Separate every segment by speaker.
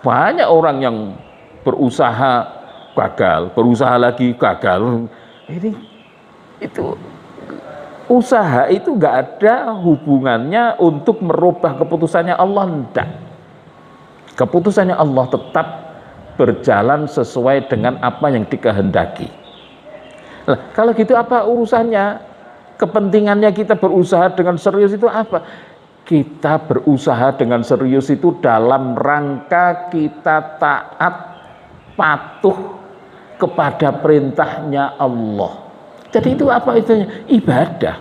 Speaker 1: Banyak orang yang berusaha gagal, berusaha lagi gagal. Ini itu usaha itu nggak ada hubungannya untuk merubah keputusannya Allah, enggak. Keputusannya Allah tetap berjalan sesuai dengan apa yang dikehendaki. Nah, kalau gitu apa urusannya? Kepentingannya kita berusaha dengan serius itu apa? Kita berusaha dengan serius itu dalam rangka kita taat, patuh kepada perintahnya Allah. Jadi itu apa itu? Ibadah.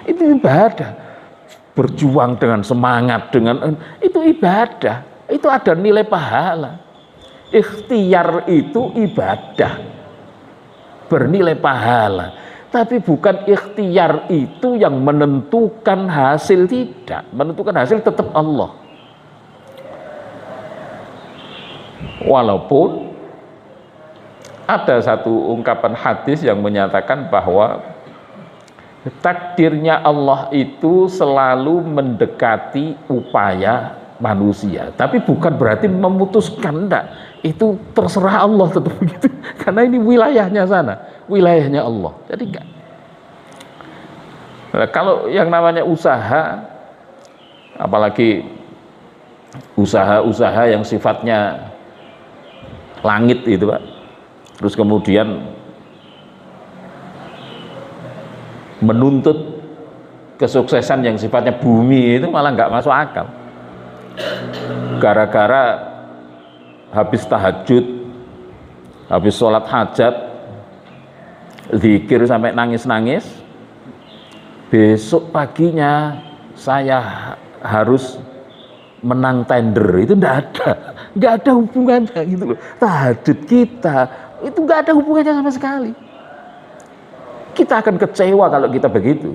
Speaker 1: Itu ibadah. Berjuang dengan semangat, dengan itu ibadah. Itu ada nilai pahala. Ikhtiar itu ibadah, bernilai pahala. Tapi bukan ikhtiar itu yang menentukan hasil, tidak. Menentukan hasil tetap Allah. Walaupun ada satu ungkapan hadis yang menyatakan bahwa takdirnya Allah itu selalu mendekati upaya manusia, tapi bukan berarti memutuskan, enggak. Itu terserah Allah tetap begitu, karena ini wilayahnya sana, wilayahnya Allah. Jadi enggak. Nah, kalau yang namanya usaha, apalagi usaha-usaha yang sifatnya langit itu Pak, terus kemudian menuntut kesuksesan yang sifatnya bumi, itu malah nggak masuk akal. Gara-gara habis tahajud, habis sholat hajat, zikir sampai nangis-nangis, besok paginya saya harus menang tender, itu nggak ada hubungannya gitu loh. Tahajud kita itu nggak ada hubungannya sama sekali. Kita akan kecewa kalau kita begitu,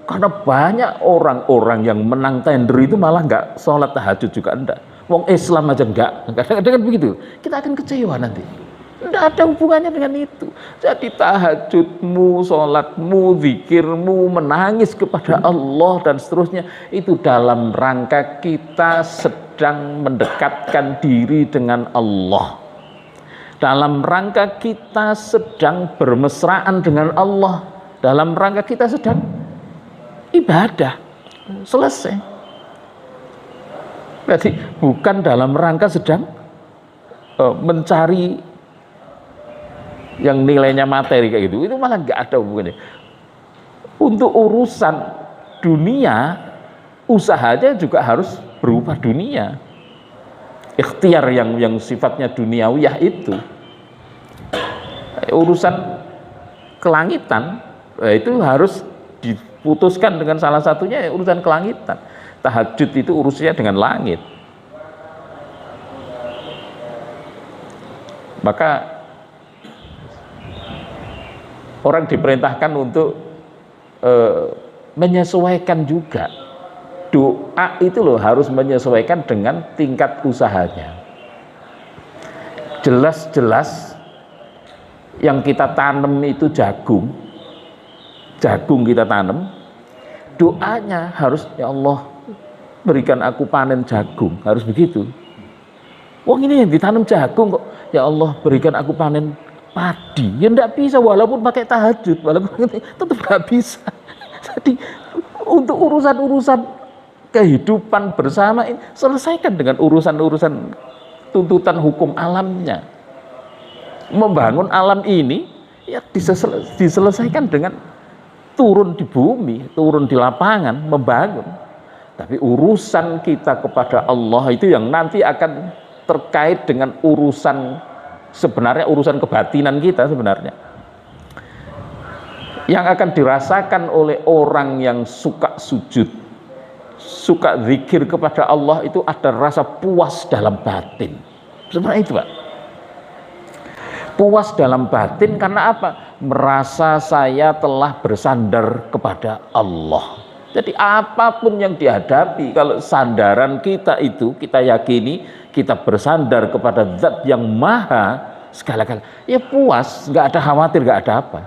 Speaker 1: karena banyak orang-orang yang menang tender itu malah nggak sholat tahajud juga enggak. Wong Islam aja enggak, kadang-kadang begitu. Kita akan kecewa nanti. Enggak ada hubungannya dengan itu. Jadi tahajudmu, sholatmu, zikirmu, menangis kepada Allah dan seterusnya, itu dalam rangka kita sedang mendekatkan diri dengan Allah. Dalam rangka kita sedang bermesraan dengan Allah. Dalam rangka kita sedang ibadah. Selesai. Jadi bukan dalam rangka sedang mencari yang nilainya materi kayak gitu. Itu malah nggak ada hubungannya. Untuk urusan dunia, usahanya juga harus berupa dunia. Ikhtiar yang sifatnya duniawiyah itu. Urusan kelangitan itu harus diputuskan dengan salah satunya urusan kelangitan. Tahajud itu urusannya dengan langit. Maka orang diperintahkan untuk menyesuaikan juga. Doa itu loh harus menyesuaikan dengan tingkat usahanya. Jelas-jelas yang kita tanam itu jagung kita tanam, doanya harus ya Allah berikan aku panen jagung, harus begitu. Wong ini yang ditanam jagung kok, ya Allah berikan aku panen padi, ya enggak bisa walaupun pakai tahajud, walaupun tetap enggak bisa. Jadi untuk urusan-urusan kehidupan bersama ini selesaikan dengan urusan-urusan tuntutan hukum alamnya. Membangun alam ini ya diselesaikan dengan turun di bumi, turun di lapangan, membangun. Tapi urusan kita kepada Allah itu yang nanti akan terkait dengan urusan sebenarnya urusan kebatinan kita sebenarnya. Yang akan dirasakan oleh orang yang suka sujud, suka zikir kepada Allah itu ada rasa puas dalam batin. Sebenarnya itu Pak. Puas dalam batin karena apa? Merasa saya telah bersandar kepada Allah. Jadi apapun yang dihadapi, kalau sandaran kita itu kita yakini kita bersandar kepada Zat yang Maha segala-galanya, ya puas, nggak ada khawatir, nggak ada apa.